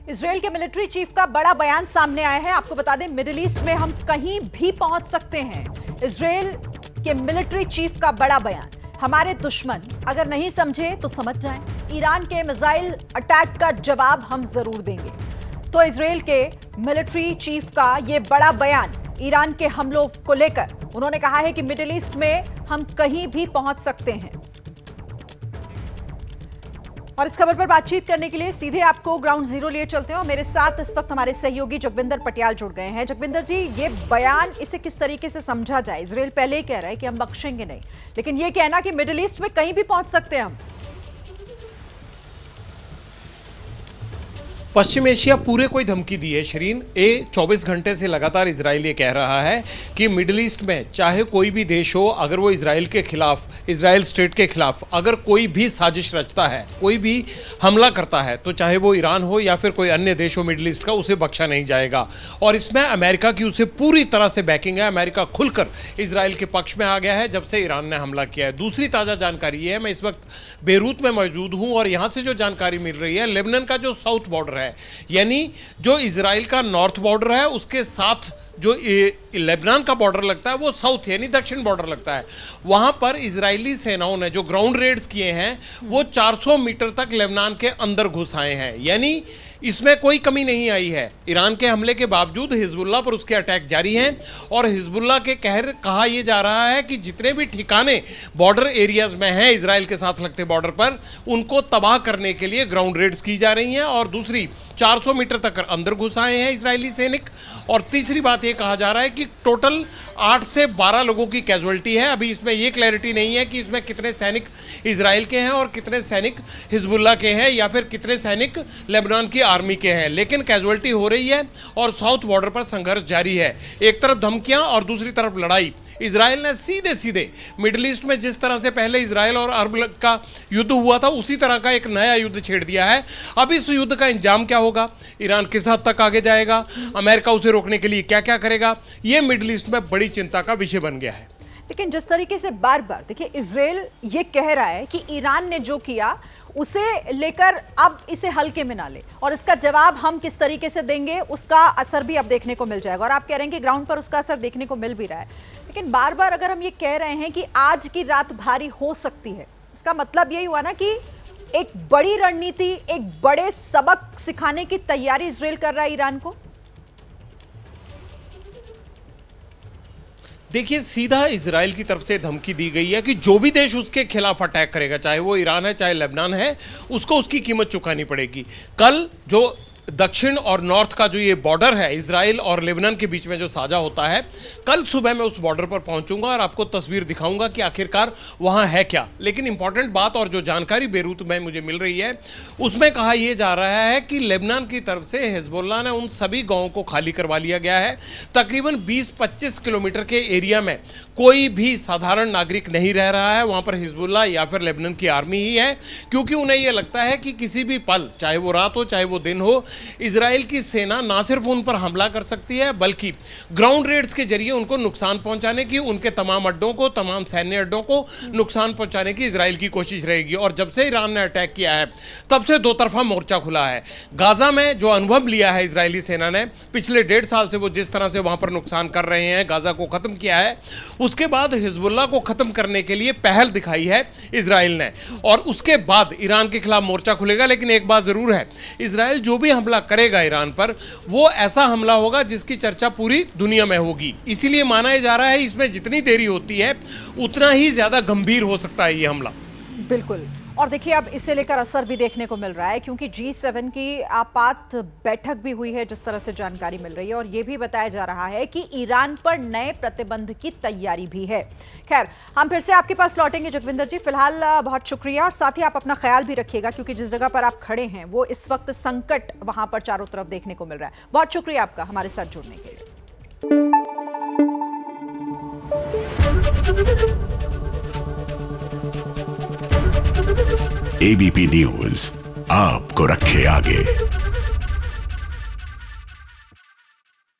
Israel के military chief का बड़ा बयान सामने आया है। आपको बता दें, मिडिल ईस्ट में हम कहीं भी पहुंच सकते हैं। इजरायल के मिलिट्री चीफ का बड़ा बयान, हमारे दुश्मन अगर नहीं समझे तो समझ जाएं, ईरान के मिसाइल अटैक का जवाब हम जरूर देंगे। तो इजरायल के मिलिट्री चीफ का यह बड़ा बयान ईरान के हमलों को लेकर, उन्होंने कहा है कि मिडिल ईस्ट में हम कहीं भी पहुंच सकते हैं। और इस खबर पर बातचीत करने के लिए सीधे आपको ग्राउंड जीरो लिए चलते हैं और मेरे साथ इस वक्त हमारे सहयोगी जगविंदर पटियाल जुड़ गए हैं। जगविंदर जी, ये बयान, इसे किस तरीके से समझा जाए? इजरायल पहले ही कह रहा है कि हम बख्शेंगे नहीं, लेकिन ये कहना कि मिडिल ईस्ट में कहीं भी पहुंच सकते हैं हम। पश्चिम एशिया पूरे को धमकी दी है शरीन। 24 घंटे से लगातार इजराइल ये कह रहा है कि मिडिल ईस्ट में चाहे कोई भी देश हो, अगर वो इजराइल के खिलाफ, इजराइल स्टेट के खिलाफ अगर कोई भी साजिश रचता है, कोई भी हमला करता है, तो चाहे वो ईरान हो या फिर कोई अन्य देश हो मिडिल ईस्ट का, उसे बख्शा नहीं जाएगा। और इसमें अमेरिका की उसे पूरी तरह से बैकिंग है। अमेरिका खुलकर इजराइल के पक्ष में आ गया है जब से ईरान ने हमला किया है। दूसरी ताज़ा जानकारी है, मैं इस वक्त बेरूत में मौजूद हूँ और यहाँ से जो जानकारी मिल रही है, लेबनान का जो साउथ बॉर्डर है, यानी जो इजराइल का नॉर्थ बॉर्डर है, उसके साथ जो लेबनान का बॉर्डर लगता है, वो साउथ यानी दक्षिण बॉर्डर लगता है। वहां पर इजरायली सेनाओं ने जो ग्राउंड रेड्स किए हैं, वो 400 मीटर तक लेबनान के अंदर घुस आए हैं। यानी इसमें कोई कमी नहीं आई है। ईरान के हमले के बावजूद हिजबुल्लाह पर उसके अटैक जारी हैं और हिजबुल्लाह के कहा यह जा रहा है कि जितने भी ठिकाने बॉर्डर एरियाज में हैं इजराइल के साथ लगते बॉर्डर पर, उनको तबाह करने के लिए ग्राउंड रेड्स की जा रही हैं। और दूसरी, 400 मीटर तक अंदर घुस आए हैं इजरायली सैनिक। और तीसरी बात यह कहा जा रहा है कि टोटल 8 से 12 लोगों की कैजुअल्टी है। अभी इसमें यह क्लैरिटी नहीं है कि इसमें कितने सैनिक इजराइल के हैं और कितने सैनिक हिजबुल्लाह के हैं या फिर कितने सैनिक लेबनान की आर्मी के हैं, लेकिन कैजुअल्टी हो रही है और साउथ बॉर्डर पर संघर्ष जारी है। एक तरफ धमकियां और दूसरी तरफ लड़ाई। इजराइल ने सीधे सीधे मिडिल ईस्ट में जिस तरह से पहले इजराइल और अरब का युद्ध हुआ था, उसी तरह का एक नया युद्ध छेड़ दिया है। अब इस युद्ध का अंजाम क्या होगा, ईरान किस हद तक आगे जाएगा, अमेरिका उसे रोकने के लिए क्या क्या करेगा, यह मिडिल ईस्ट में बड़ी चिंता का विषय बन गया है। लेकिन जिस तरीके से बार बार देखिए, इजराइल ये कह रहा है कि ईरान ने जो किया उसे लेकर अब इसे हल्के में ना ले, और इसका जवाब हम किस तरीके से देंगे उसका असर भी अब देखने को मिल जाएगा। और आप कह रहे हैं कि ग्राउंड पर उसका असर देखने को मिल भी रहा है। लेकिन बार बार अगर हम ये कह रहे हैं कि आज की रात भारी हो सकती है, इसका मतलब यही हुआ ना कि एक बड़ी रणनीति, एक बड़े सबक सिखाने की तैयारी इजराइल कर रहा है ईरान को। देखिए, सीधा इजराइल की तरफ से धमकी दी गई है कि जो भी देश उसके खिलाफ अटैक करेगा, चाहे वो ईरान है चाहे लेबनान है, उसको उसकी कीमत चुकानी पड़ेगी। कल जो दक्षिण और नॉर्थ का जो ये बॉर्डर है इजराइल और लेबनान के बीच में जो साझा होता है, कल सुबह मैं उस बॉर्डर पर पहुंचूंगा और आपको तस्वीर दिखाऊंगा कि आखिरकार वहां है क्या। लेकिन इंपॉर्टेंट बात और जो जानकारी बेरूत में मुझे मिल रही है, उसमें कहा यह जा रहा है कि लेबनान की तरफ से हिजबुल्लाह ने उन सभी गांवों को खाली करवा लिया गया है। तकरीबन 20-25 किलोमीटर के एरिया में कोई भी साधारण नागरिक नहीं रह रहा है। वहां पर हिजबुल्लाह या फिर लेबनान की आर्मी ही है, क्योंकि उन्हें यह लगता है कि किसी भी पल, चाहे वो रात हो चाहे वो दिन हो, इजराइल की सेना ना सिर्फ उन पर हमला कर सकती है, बल्कि ग्राउंड रेड्स के जरिए उनको नुकसान पहुंचाने की, उनके तमाम अड्डों को, तमाम सैन्य अड्डों को नुकसान पहुंचाने की इजराइल की कोशिश रहेगी। और जब से ईरान ने अटैक किया है, तब से दो तरफा मोर्चा खुला है। गाजा में जो अनुभव लिया है इजरायली सेना ने पिछले 1.5 साल से, वो जिस तरह से वहां पर नुकसान कर रहे हैं, गाजा को खत्म किया है, उसके बाद हिजबुल्लाह को खत्म करने के लिए पहल दिखाई है इजराइल ने, और उसके बाद ईरान के खिलाफ मोर्चा खुलेगा। लेकिन एक बात जरूर है, इजराइल जो भी हमला करेगा ईरान पर, वो ऐसा हमला होगा जिसकी चर्चा पूरी दुनिया में होगी। इसीलिए माना जा रहा है इसमें जितनी देरी होती है उतना ही ज्यादा गंभीर हो सकता है ये हमला। बिल्कुल। और देखिए, अब इसे लेकर असर भी देखने को मिल रहा है, क्योंकि G7 की आपात बैठक भी हुई है, जिस तरह से जानकारी मिल रही है। और यह भी बताया जा रहा है कि ईरान पर नए प्रतिबंध की तैयारी भी है। खैर, हम फिर से आपके पास लौटेंगे जगविंदर जी। फिलहाल बहुत शुक्रिया, और साथ ही आप अपना ख्याल भी रखिएगा, क्योंकि जिस जगह पर आप खड़े हैं वो इस वक्त संकट वहां पर चारों तरफ देखने को मिल रहा है। बहुत शुक्रिया आपका हमारे साथ जुड़ने के लिए। एबीपी न्यूज आपको रखे आगे।